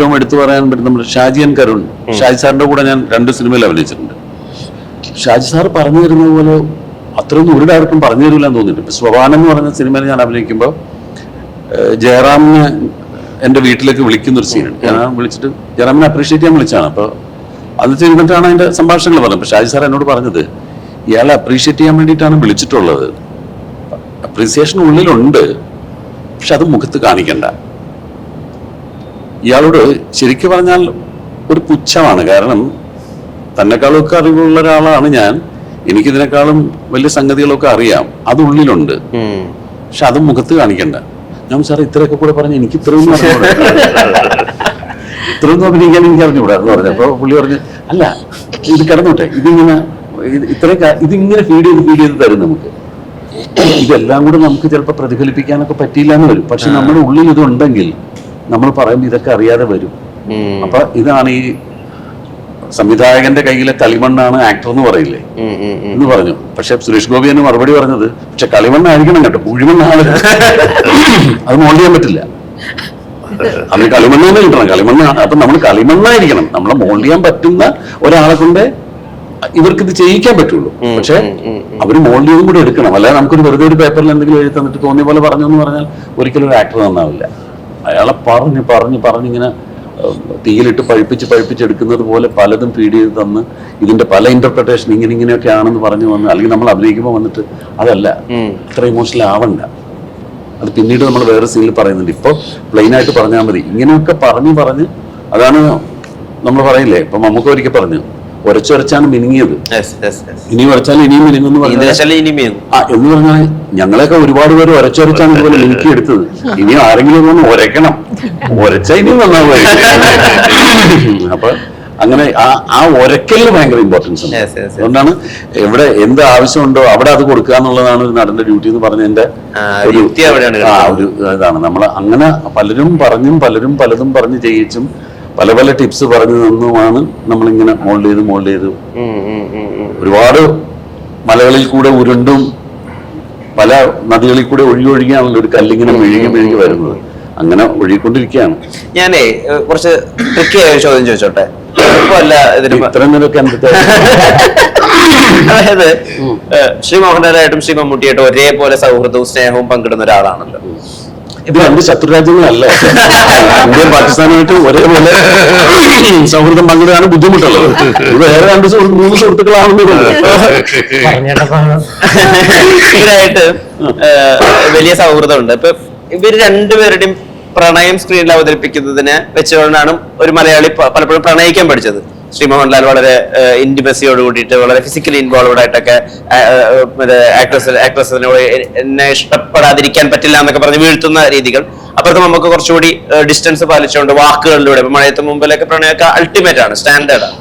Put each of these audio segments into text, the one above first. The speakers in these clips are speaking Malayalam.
ഏറ്റവും എടുത്തു പറയാൻ പറ്റും നമ്മുടെ ഷാജി എൻ കരുൺ. ഷാജി സാറിന്റെ കൂടെ ഞാൻ 2 സിനിമയിൽ അഭിനയിച്ചിട്ടുണ്ട്. ഷാജി സാർ പറഞ്ഞു തരുന്നത് പോലെ അത്രയൊന്നും ഒരു ഡയറക്ടറും പറഞ്ഞു തരില്ലെന്ന് തോന്നിയിട്ടുണ്ട്. ഇപ്പൊ സ്വഭാനം എന്ന് പറഞ്ഞ സിനിമയിൽ ഞാൻ അഭിനയിക്കുമ്പോൾ ജയറാമിനെ എൻ്റെ വീട്ടിലേക്ക് വിളിക്കുന്നൊരു സീനുണ്ട്. ഞാൻ വിളിച്ചിട്ട് ജയറാമിനെ അപ്രീഷിയേറ്റ് ചെയ്യാൻ വിളിച്ചാണ്. അപ്പോൾ അത് ചെയ്തിട്ടാണ് അതിന്റെ സംഭാഷണങ്ങൾ പറഞ്ഞത്. അപ്പൊ ഷാജി സാർ എന്നോട് പറഞ്ഞത് ഇയാളെ അപ്രീഷിയേറ്റ് ചെയ്യാൻ വേണ്ടിയിട്ടാണ് വിളിച്ചിട്ടുള്ളത്. അപ്രീസിയേഷൻ ഉള്ളിലുണ്ട്, പക്ഷെ അത് മുഖത്ത് കാണിക്കണ്ട. ഇയാളോട് ശരിക്കും പറഞ്ഞാൽ ഒരു പുച്ഛമാണ്. കാരണം തന്നെക്കാളൊക്കെ അറിവുള്ള ഒരാളാണ് ഞാൻ. എനിക്കിതിനേക്കാളും വലിയ സംഗതികളൊക്കെ അറിയാം, അത് ഉള്ളിലുണ്ട്, പക്ഷെ അത് മുഖത്ത് കാണിക്കണ്ട. ഞാൻ സാർ ഇത്രയൊക്കെ കൂടെ പറഞ്ഞ് എനിക്ക് ഇത്രയൊന്നും ഇത്രയൊന്നും അഭിനയിക്കാൻ എനിക്ക് അറിഞ്ഞുകൂടാ എന്ന് പറഞ്ഞു. അപ്പൊ പുള്ളി പറഞ്ഞു അല്ല ഇത് കിടന്നോട്ടെ, ഇതിങ്ങനെ ഫീഡ് ചെയ്ത് തരും നമുക്ക്. ഇതെല്ലാം കൂടെ നമുക്ക് ചിലപ്പോൾ പ്രതിഫലിപ്പിക്കാനൊക്കെ പറ്റിയില്ല എന്ന് വരും. പക്ഷെ നമ്മുടെ ഉള്ളിൽ ഇതുണ്ടെങ്കിൽ നമ്മൾ പറയുമ്പോൾ ഇതൊക്കെ അറിയാതെ വരും. അപ്പൊ ഇതാണ് ഈ സംവിധായകന്റെ കയ്യിലെ കളിമണ്ണാണ് ആക്ടർ എന്ന് പറയില്ലേ എന്ന് പറഞ്ഞു. പക്ഷെ സുരേഷ് ഗോപി എന്ന് മറുപടി പറഞ്ഞത് പക്ഷെ കളിമണ്ണായിരിക്കണം കേട്ടോ, കുഴിമണ്ണാണ്, അത് മോൾഡ് ചെയ്യാൻ പറ്റില്ല. അതിന് കളിമണ്ണ് തന്നെ കിട്ടണം, കളിമണ്ണ്. അപ്പൊ നമ്മൾ കളിമണ്ണായിരിക്കണം, നമ്മളെ മോൾഡ് ചെയ്യാൻ പറ്റുന്ന ഒരാളെ കൊണ്ട് ഇവർക്കിത് ചെയ്യിക്കാൻ പറ്റുള്ളൂ. പക്ഷെ അവര് മോൾഡ് ചെയ്തും കൂടെ എടുക്കണം. അല്ലാതെ നമുക്കൊരു വെറുതെ ഒരു പേപ്പറിൽ എന്തെങ്കിലും എഴുതി തന്നിട്ട് തോന്നിയ പോലെ പറഞ്ഞു എന്ന് പറഞ്ഞാൽ ഒരിക്കലും ഒരു ആക്ടർ നന്നാവില്ല. അയാളെ പറഞ്ഞിങ്ങനെ തീയിലിട്ട് പഴിപ്പിച്ചെടുക്കുന്നത് പോലെ പലതും ഫീഡ് ചെയ്ത് തന്ന് ഇതിന്റെ പല ഇന്റർപ്രിട്ടേഷൻ ഇങ്ങനെയൊക്കെ ആണെന്ന് പറഞ്ഞു വന്ന്, അല്ലെങ്കിൽ നമ്മൾ അഭിനയിക്കുമ്പോൾ വന്നിട്ട് അതല്ല, അത്ര ഇമോഷണൽ ആവണ്ട. അത് പിന്നീട് നമ്മൾ വേറെ സീനിൽ പറയുന്നുണ്ട്. ഇപ്പൊ പ്ലെയിനായിട്ട് പറഞ്ഞാൽ മതി. ഇങ്ങനെയൊക്കെ പറഞ്ഞ് അതാണ് നമ്മൾ പറയില്ലേ, ഇപ്പൊ നമുക്ക് ഒരിക്കൽ പറഞ്ഞു ഉരച്ചൊരച്ചാണ് മിനുങ്ങിയത്, ഇനി ഉരച്ചാൽ ഇനിയും മിനുങ്ങുന്നു എന്ന് പറഞ്ഞാൽ ഞങ്ങളെയൊക്കെ ഒരുപാട് പേര് ഉരച്ചൊരച്ചാണ് ഇതുപോലെ മിനുക്കി എടുത്തത്. ഇനി ആരെങ്കിലും ഒന്ന് ഉരയ്ക്കണം, ഉരച്ചാൽ ഇനിയും നന്നാവുക. അപ്പൊ അങ്ങനെ ആ ഒരക്കലിന് ഭയങ്കര ഇമ്പോർട്ടൻസ് ഉണ്ട്. അതുകൊണ്ടാണ് എവിടെ എന്ത് ആവശ്യമുണ്ടോ അവിടെ അത് കൊടുക്കുക എന്നുള്ളതാണ് ഒരു നടന്റെ ഡ്യൂട്ടി എന്ന് പറഞ്ഞതിന്റെ ഒരു ഇതാണ്. നമ്മൾ അങ്ങനെ പലരും പലതും പറഞ്ഞ് ചെയ്യിച്ചും പല ടിപ്സ് പറഞ്ഞു തന്നുമാണ് നമ്മളിങ്ങനെ മോൾഡ് ചെയ്ത് ഒരുപാട് മലകളിൽ കൂടെ ഉരുണ്ടും പല നദികളിൽ കൂടെ ഒഴുകിയാണല്ലോ ഒരു കല്ലിങ്ങനെ മെഴുകി വരുന്നത്. അങ്ങനെ ഒഴുകിക്കൊണ്ടിരിക്കുകയാണ്. ഞാനേ കുറച്ച് ട്രിക്കിയായ ചോദ്യം ചോദിച്ചോട്ടെ. ഇത്രയും നേരമൊക്കെ അതായത് ശ്രീ മോഹൻലാലായിട്ടും ശ്രീ മമ്മൂട്ടിയായിട്ടും ഒരേപോലെ സൗഹൃദവും സ്നേഹവും പങ്കിടുന്ന ഒരാളാണല്ലോ. ഇത് 2 ശത്രുരാജ്യങ്ങളല്ല. ഇന്ത്യയും പാകിസ്ഥാനുമായിട്ട് ഒരേപോലെ സൗഹൃദം പങ്കിടാണ് ബുദ്ധിമുട്ടുള്ളത്. ഇത് വേറെ 3 സുഹൃത്തുക്കളാണെന്ന് ഇവരായിട്ട് വലിയ സൗഹൃദമുണ്ട്. ഇപ്പൊ ഇവര് രണ്ടുപേരുടെയും പ്രണയം സ്ക്രീനിൽ അവതരിപ്പിക്കുന്നതിന് വെച്ചുകൊണ്ടാണ് ഒരു മലയാളി പലപ്പോഴും പ്രണയിക്കാൻ പഠിച്ചത്. ശ്രീ മോഹൻലാൽ വളരെ ഇന്റിമസിയോട് കൂടിയിട്ട് വളരെ ഫിസിക്കലി ഇൻവോൾവ്ഡ് ആയിട്ടൊക്കെ ആക്ട്രസിനോട് എന്നെ ഇഷ്ടപ്പെടാതിരിക്കാൻ പറ്റില്ല എന്നൊക്കെ പറഞ്ഞ് വീഴ്ത്തുന്ന രീതികൾ. അപ്പുറത്ത് നമുക്ക് കുറച്ചുകൂടി ഡിസ്റ്റൻസ് പാലിച്ചുകൊണ്ട് വാക്കുകളിലൂടെ മഴയത്ത് മുമ്പിലൊക്കെ പ്രണയമൊക്കെ അൾട്ടിമേറ്റ് ആണ്, സ്റ്റാൻഡേർഡ് ആണ്.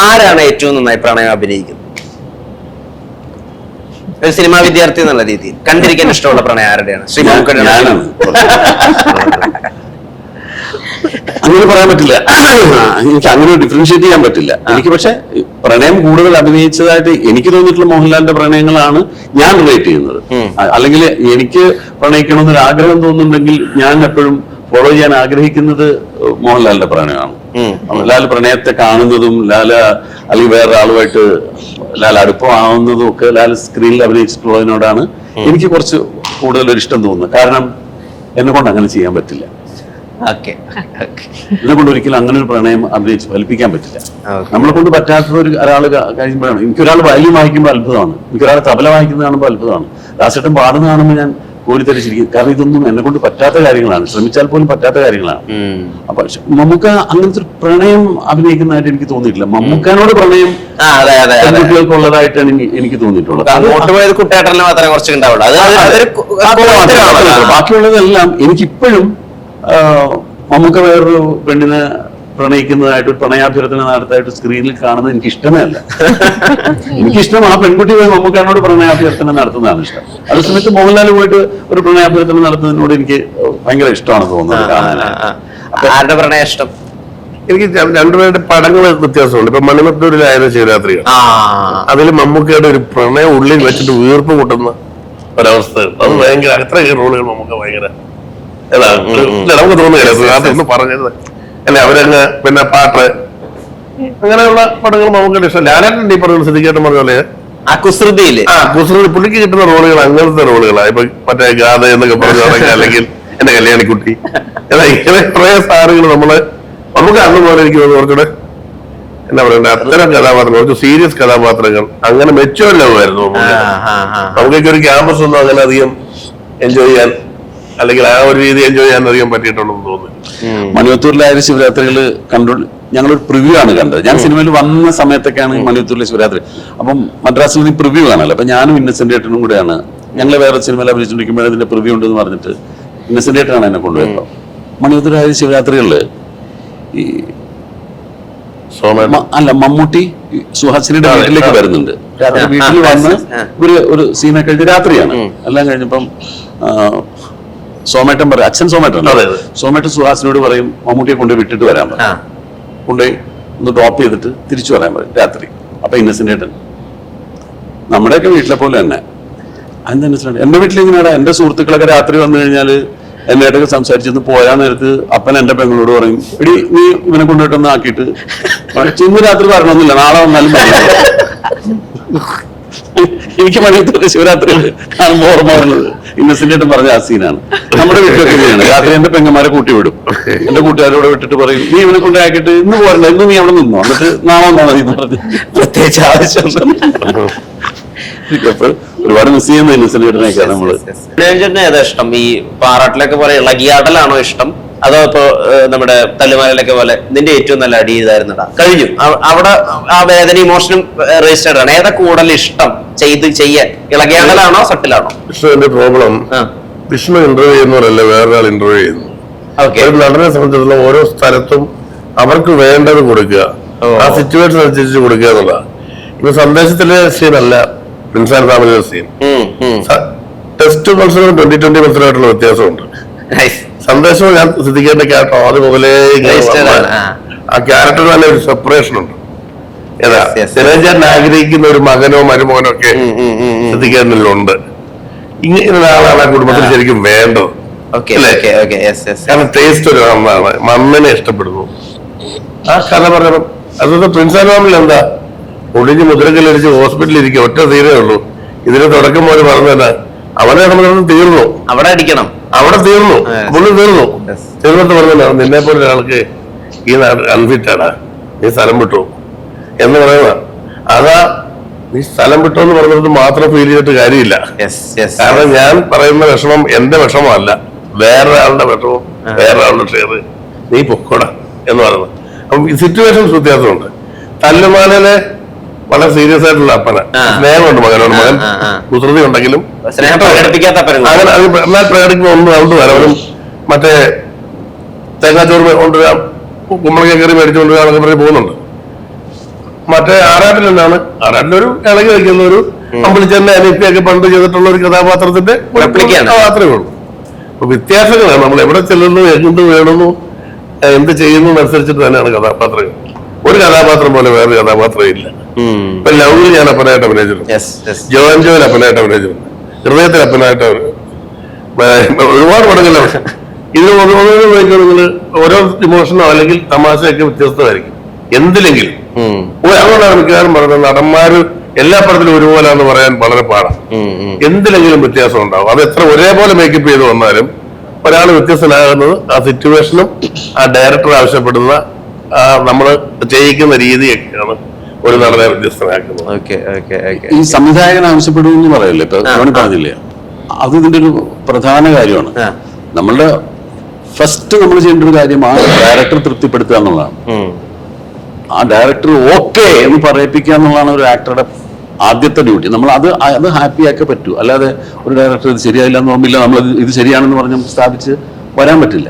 ആരാണ് ഏറ്റവും നന്നായി പ്രണയം അഭിനയിക്കുന്നത്? ഒരു സിനിമാ വിദ്യാർത്ഥി എന്നുള്ള രീതിയിൽ കണ്ടിരിക്കാൻ ഇഷ്ടമുള്ള പ്രണയം ആരുടെയാണ്? ശ്രീ മോഹൻലാൽ. അങ്ങനെ പറയാൻ പറ്റില്ല, എനിക്ക് അങ്ങനെ ഡിഫറൻഷിയേറ്റ് ചെയ്യാൻ പറ്റില്ല എനിക്ക്. പക്ഷെ പ്രണയം കൂടുതൽ അഭിനയിച്ചതായിട്ട് എനിക്ക് തോന്നിയിട്ടുള്ള മോഹൻലാലിന്റെ പ്രണയങ്ങളാണ് ഞാൻ റിലേറ്റ് ചെയ്യുന്നത്. അല്ലെങ്കിൽ എനിക്ക് പ്രണയിക്കണമെന്നൊരു ആഗ്രഹം തോന്നുന്നുണ്ടെങ്കിൽ ഞാൻ എപ്പോഴും ഫോളോ ചെയ്യാൻ ആഗ്രഹിക്കുന്നത് മോഹൻലാലിന്റെ പ്രണയമാണ്. ലാൽ പ്രണയത്തെ കാണുന്നതും അല്ലെങ്കിൽ വേറൊരാളുമായിട്ട് ലാൽ അടുപ്പമാവുന്നതും ഒക്കെ ലാൽ സ്ക്രീനിൽ അഭിനയിച്ചിട്ടുള്ളതിനോടാണ് എനിക്ക് കുറച്ച് കൂടുതൽ ഒരു ഇഷ്ടം തോന്നുന്നത്. കാരണം എന്നെ കൊണ്ട് അങ്ങനെ ചെയ്യാൻ പറ്റില്ല. എന്നെ കൊണ്ട് ഒരിക്കലും അങ്ങനെ ഒരു പ്രണയം അഭിനയിച്ച് ഫലിപ്പിക്കാൻ പറ്റില്ല. നമ്മളെ കൊണ്ട് പറ്റാത്ത ഒരാള് കഴിയുമ്പോഴാണ്. എനിക്കൊരാൾ വയലിൻ വായിക്കുമ്പോൾ അത്ഭുതമാണ്, എനിക്കൊരാൾ തബല വായിക്കുന്നത് കാണുമ്പോൾ അത്ഭുതമാണ്, ദാസേട്ടൻ പാടുന്ന കാണുമ്പോൾ ഞാൻ കോരിത്തരിച്ചിരിക്കും. കാരണം ഇതൊന്നും എന്നെ കൊണ്ട് പറ്റാത്ത കാര്യങ്ങളാണ്, ശ്രമിച്ചാൽ പോലും പറ്റാത്ത കാര്യങ്ങളാണ്. അപ്പൊ മമ്മൂക്ക അങ്ങനത്തെ ഒരു പ്രണയം അഭിനയിക്കുന്നതായിട്ട് എനിക്ക് തോന്നിയിട്ടില്ല. മമ്മൂക്കനോട് പ്രണയം പെൺകുട്ടികൾക്കുള്ളതായിട്ടാണ് എനിക്ക് തോന്നിയിട്ടുള്ളത്. ബാക്കിയുള്ളതെല്ലാം എനിക്കിപ്പോഴും മമ്മൂക്ക വേറൊരു പെണ്ണിനെ പ്രണയിക്കുന്നതായിട്ട് പ്രണയാഭ്യർത്ഥന നടത്തായിട്ട് സ്ക്രീനിൽ കാണുന്നത് എനിക്ക് ഇഷ്ടമേ അല്ല. എനിക്കിഷ്ടം ആ പെൺകുട്ടി പോയി മമ്മൂക്കനോട് പ്രണയാഭ്യർത്ഥന നടത്തുന്നതാണ് ഇഷ്ടം. അതേസമയത്ത് മോഹൻലാൽ പോയിട്ട് ഒരു പ്രണയാഭ്യർത്ഥന നടത്തുന്നതിനോട് എനിക്ക് ഭയങ്കര ഇഷ്ടമാണ് തോന്നുന്നത്. ആരുടെ പ്രണയ ഇഷ്ടം? എനിക്ക് രണ്ടുപേരുടെ പടങ്ങൾ വ്യത്യാസമുണ്ട്. ഇപ്പൊ മണിമത്തൂരിലായാലും ശിവരാത്രികൾ, അതിൽ മമ്മൂക്കയുടെ ഒരു പ്രണയം ഉള്ളിൽ വെച്ചിട്ട് വീർപ്പ് കൂട്ടുന്ന ഒരവസ്ഥ. അത് ഭയങ്കര അത്ര റോളുകൾ മമ്മൂക്ക ഭയങ്കര നമുക്ക് തോന്നുകയാണ് പറഞ്ഞത്. അല്ലെ അവരങ്ങ് പിന്നെ പാട്ട് അങ്ങനെയുള്ള പടങ്ങൾ മമ്മൂക്കയുടെ ഇഷ്ടം. ലാലേട്ടൻ ഈ പറഞ്ഞ സിദ്ദിഖേട്ടൻ പറഞ്ഞ പോലെ ആ കുസൃതിയില് കുസൃതി പുള്ളിക്ക് കിട്ടുന്ന റോളുകൾ അങ്ങനത്തെ റോളുകളാണ്. ഇപ്പൊ മറ്റേ ഗാഥ എന്നൊക്കെ പറഞ്ഞു തുടങ്ങി, അല്ലെങ്കിൽ എന്റെ കല്യാണിക്കുട്ടി, ഇങ്ങനെ കുറെ സാധനങ്ങൾ നമുക്ക് അന്ന് പോലെ എനിക്ക് തോന്നുന്നു കുറച്ചുകൂടെ എന്താ പറയണ്ട അത്തരം കഥാപാത്രങ്ങൾ, കുറച്ച് സീരിയസ് കഥാപാത്രങ്ങൾ, അങ്ങനെ മെച്ചുവർ ലവ് ആയിരുന്നു നമുക്കൊക്കെ. ഒരു ക്യാമ്പസ് ഒന്നും അങ്ങനെ അധികം എൻജോയ് ചെയ്യാൻ, അല്ലെങ്കിൽ ആ ഒരു രീതി എൻജോയ് ചെയ്യാൻ അധികം പറ്റിയിട്ടുണ്ടെന്ന് തോന്നുന്നു. മണിവത്തൂരിലായ ശിവരാത്രികള് കണ്ടു. ഞങ്ങളൊരു പ്രിവ്യൂ ആണ് കണ്ടത്. ഞാൻ സിനിമയിൽ വന്ന സമയത്തൊക്കെയാണ് മണിവത്തൂരിലെ ശിവരാത്രി. അപ്പം മദ്രാസിൽ പ്രിവ്യൂ കാണല്ലോ. അപ്പൊ ഞാനും ഇന്നസെന്റ് ഏട്ടനും കൂടെയാണ് ഞങ്ങൾ വേറെ സിനിമയിൽ അഭിനയിച്ചുകൊണ്ടിരിക്കുമ്പോൾ അതിന്റെ പ്രിവ്യൂ ഉണ്ടെന്ന് പറഞ്ഞിട്ട് ഇന്നസെന്റ് ഏട്ടനാണ് എന്നെ കൊണ്ടുപോയത്. മണിവത്തൂരായ ശിവരാത്രികളില് ഈ അല്ല മമ്മൂട്ടി സുഹാസിനിയുടെ വീട്ടിലേക്ക് വരുന്നുണ്ട്. രാത്രി വീട്ടിൽ വന്ന് ഒരു സീനൊക്കെ കഴിഞ്ഞ് രാത്രിയാണ് എല്ലാം കഴിഞ്ഞപ്പം സോമേട്ടൻ പറയും, അച്ഛൻ സോമേട്ടൻ സോമേട്ടൻ സുഹാസിനോട് പറയും മമ്മൂട്ടിയെ കൊണ്ടുപോയി വിട്ടിട്ട് വരാൻ പറയും. കൊണ്ടുപോയി ഒന്ന് ഡ്രോപ്പ് ചെയ്തിട്ട് തിരിച്ചു വരാൻ പറയും രാത്രി. അപ്പൊ ഇന്നസെന്റ് ഏട്ടൻ നമ്മുടെയൊക്കെ വീട്ടിലെ പോലെ തന്നെ എന്താ ഇന്നസെന്റ് എന്റെ വീട്ടിൽ ഇങ്ങനെയാണ്. എന്റെ സുഹൃത്തുക്കളൊക്കെ രാത്രി വന്നു കഴിഞ്ഞാല് എന്നേട്ടൊക്കെ സംസാരിച്ചെന്ന് പോയാൻ നേരത്ത് അപ്പൻ എന്റെ പെങ്ങളോട് പറയും, എടി നീ ഇവനെ കൊണ്ടുപോയിട്ടൊന്ന് ആക്കിയിട്ട് ഇന്ന് രാത്രി വരണമെന്നില്ല, നാളെ വന്നാലും എനിക്ക് മണിവത്തൂരിലെ ശിവരാത്രി കാണുമ്പോൾ ഓർമ്മ വരുന്നത് ഇന്നസെന്റ് ഏട്ടൻ പറഞ്ഞ ആ സീനാണ്. നമ്മുടെ വീട്ടിലൊക്കെ ഇങ്ങനെയാണ്. രാത്രി എന്റെ പെങ്ങന്മാരെ കൂട്ടി വിടും. എന്റെ കൂട്ടുകാരോട് വിട്ടിട്ട് പറയും, നീ ഇവനെ കൊണ്ടാക്കിയിട്ട് ഇന്ന് പോരണ്ട, ഇന്ന് നീ അവിടെ നിന്നോ, എന്നിട്ട് നാളെ വന്നാൽ മതി എന്ന് പറഞ്ഞ് പ്രത്യേകിച്ച് ആവശ്യം. അപ്പോൾ ഒരുപാട് മിസ് ചെയ്യുന്ന ഇന്നസെന്റ് ഏട്ടനെയൊക്കെ നമ്മള്. ചേട്ടന് ഏതാ ഇഷ്ടം? ഈ പാറാട്ടിലൊക്കെ പോലെ ഇളകിയാടലാണോ ഇഷ്ടം, അതോ ഇപ്പൊ നമ്മുടെ തല്ലുമാലയിലൊക്കെ പോലെ നിന്റെ ഏറ്റവും നല്ല അടി ഇതായിരുന്നടാ കഴിഞ്ഞു അവിടെ ആ വേദന ഇമോഷനും രജിസ്റ്റേർഡ് ആണ്? ഏതാ കൂടുതൽ ഇഷ്ടം ചെയ്യാൻ? ഇളകിയാടലാണോ സട്ടിലാണോ? വിഷ്ണുവിന്റെ പ്രോബ്ലം വിഷ്ണു ഇന്റർവ്യൂ ചെയ്യുന്നവരല്ല വേറൊരാൾ ഇന്റർവ്യൂ ചെയ്യുന്നു. ഒരു നടനെ സംബന്ധിച്ചിടത്തോളം ഓരോ സ്ഥലത്തും അവർക്ക് വേണ്ടത് കൊടുക്കുക, ആ സിറ്റുവേഷൻ അനുസരിച്ച് കൊടുക്കുക എന്നുള്ളതാണ്. ഇപ്പൊ സന്ദേശത്തിലെ സീനല്ല പ്രിൻസ് ആൻഡ് ഫാമിലിയുടെ സീൻ. ടെസ്റ്റ് മത്സരവും 2020 മത്സരമായിട്ടുള്ള വ്യത്യാസമുണ്ട്. സന്ദേശവും ഞാൻ സിദ്ദിഖേന്റെ ക്യാരക്ടർ ആദ്യം മുതലേ ആ ക്യാരക്ടർ തന്നെ ഒരു സെപ്പറേഷൻ ഉണ്ട്. ഏതാ സിനേജൻ ആഗ്രഹിക്കുന്ന ഒരു മകനോ മരുമോനോ ഒക്കെ സിദ്ദിഖേണ്ടിലുണ്ട്. ഇങ്ങനെ ആളാണ് ആ കുടുംബത്തിൽ ശരിക്കും വേണ്ടത്. കാരണം ടേസ്റ്റ് ഒരു നന്നാണ്, മണ്ണിനെ ഇഷ്ടപ്പെടുന്നു. ആ കഥ പറയണം. അതുകൊണ്ട് പ്രിൻസ് ആൻഡ് ഫാമിലി എന്താ ഒടിഞ്ഞ് മുദ്രക്കല്ലടിച്ച് ഹോസ്പിറ്റലിൽ ഇരിക്കുക, ഒറ്റ തീരേ ഉള്ളൂ. ഇതിന് തുടക്കം പോലെ പറഞ്ഞല്ല അവനെ നമ്മൾ തീർന്നു, അവിടെ അടിക്കണം, അവിടെ തീർന്നു, പുള്ളി തീർന്നു. തീർന്നിട്ട് പറഞ്ഞല്ലോ നിന്നെ പോലെ ഒരാൾക്ക് ഈ നാട് അൺഫിറ്റാണ്, നീ സ്ഥലം വിട്ടു എന്ന് പറയുന്ന അതാ. നീ സ്ഥലം വിട്ടു എന്ന് പറഞ്ഞത് മാത്രം ഫീൽ ചെയ്തിട്ട് കാര്യമില്ല. കാരണം ഞാൻ പറയുന്ന വിഷമം എന്റെ വിഷമമല്ല, വേറൊരാളുടെ വിഷമം, വേറൊരാളുടെ ഷെയർ, നീ പൊക്കോടാ എന്ന് പറയുന്നത്. അപ്പം ഈ സിറ്റുവേഷൻസ് വ്യത്യാസമുണ്ട്. തല്ലുമാലയിലെ വളരെ സീരിയസ് ആയിട്ടുള്ള അപ്പന, സ്നേഹമുണ്ട് മകനോട്, മകൻ കുസൃതി ഉണ്ടെങ്കിലും അങ്ങനെ എന്നാൽ പ്രകടിക്കുമ്പോൾ ഒന്ന് നടന്നു വരവനും മറ്റേ തേങ്ങാച്ചോറ് കൊണ്ടുവരാം, കുമ്പളങ്ങ കയറി മേടിച്ചു കൊണ്ടുവരാന്നൊക്കെ പറഞ്ഞ് പോകുന്നുണ്ട്. മറ്റേ ആറാട്ടിൽ എന്താണ്, ആറാട്ടിലൊരു ഇളകി വയ്ക്കുന്ന ഒരു അമ്പളിച്ചെന്നെ അനിത്യൊക്കെ പണ്ട് ചെയ്തിട്ടുള്ള ഒരു കഥാപാത്രത്തിന്റെ മാത്രമേ ഉള്ളൂ. അപ്പൊ വ്യത്യാസങ്ങളാണ്. നമ്മൾ എവിടെ ചെല്ലുന്നു, എന്ത് വേണമെന്നു, എന്ത് ചെയ്യുന്നു അനുസരിച്ചിട്ട് തന്നെയാണ് കഥാപാത്രങ്ങൾ. ഒരു കഥാപാത്രം പോലെ വേറൊരു കഥാപാത്രം ഇല്ല. ഇപ്പൊ ലവിൽ ഞാൻ അപ്പനായിട്ട് അഭിനയിച്ചിട്ടുണ്ട്, ജോയിൽ അപ്പനായിട്ട് അഭിനയിച്ചിട്ടുണ്ട്, ഹൃദയത്തിൽ അപ്പനായിട്ട് ഒരുപാട് പടങ്ങളാണ്. ഇത് നിങ്ങൾ ഓരോ ഇമോഷനോ അല്ലെങ്കിൽ തമാശയൊക്കെ വ്യത്യസ്തമായിരിക്കും എന്തിലെങ്കിലും. അതുകൊണ്ടാണ് മിക്കവാറും പറയുന്നത് നടന്മാര് എല്ലാ പടത്തിലും ഒരുപോലാന്ന് പറയാൻ വളരെ പാടാണ്. എന്തിലെങ്കിലും വ്യത്യാസം ഉണ്ടാവും. അത് എത്ര ഒരേപോലെ മേക്കപ്പ് ചെയ്ത് വന്നാലും ഒരാൾ വ്യത്യസ്തനാകുന്നത് ആ സിറ്റുവേഷനും ആ ഡയറക്ടർ ആവശ്യപ്പെടുന്ന നമ്മള് ചെയ്യിക്കുന്ന രീതിയൊക്കെയാണ് ഒരു നടനെ വ്യത്യസ്തനാക്കുന്നത്. ഈ സംവിധായകൻ ആവശ്യപ്പെടുമെന്ന് പറയല്ലേ, ഇപ്പൊ പറഞ്ഞില്ലേ, അത് ഇതിന്റെ ഒരു പ്രധാന കാര്യമാണ്. നമ്മളുടെ ഫസ്റ്റ് നമ്മൾ ചെയ്യേണ്ട ഒരു കാര്യം ആ ഡയറക്ടർ തൃപ്തിപ്പെടുത്തുക എന്നുള്ളതാണ്. ആ ഡയറക്ടർ ഓക്കെ എന്ന് പറയിപ്പിക്കുക എന്നുള്ളതാണ് ഒരു ആക്ടറുടെ ആദ്യത്തെ ഡ്യൂട്ടി. നമ്മൾ അത് ഹാപ്പി ആക്കി പറ്റൂ. അല്ലാതെ ഒരു ഡയറക്ടർ ഇത് ശരിയായില്ല എന്ന് തോന്നില്ല, നമ്മൾ ഇത് ശരിയാണെന്ന് പറഞ്ഞ് സ്ഥാപിച്ച് വരാൻ പറ്റില്ല.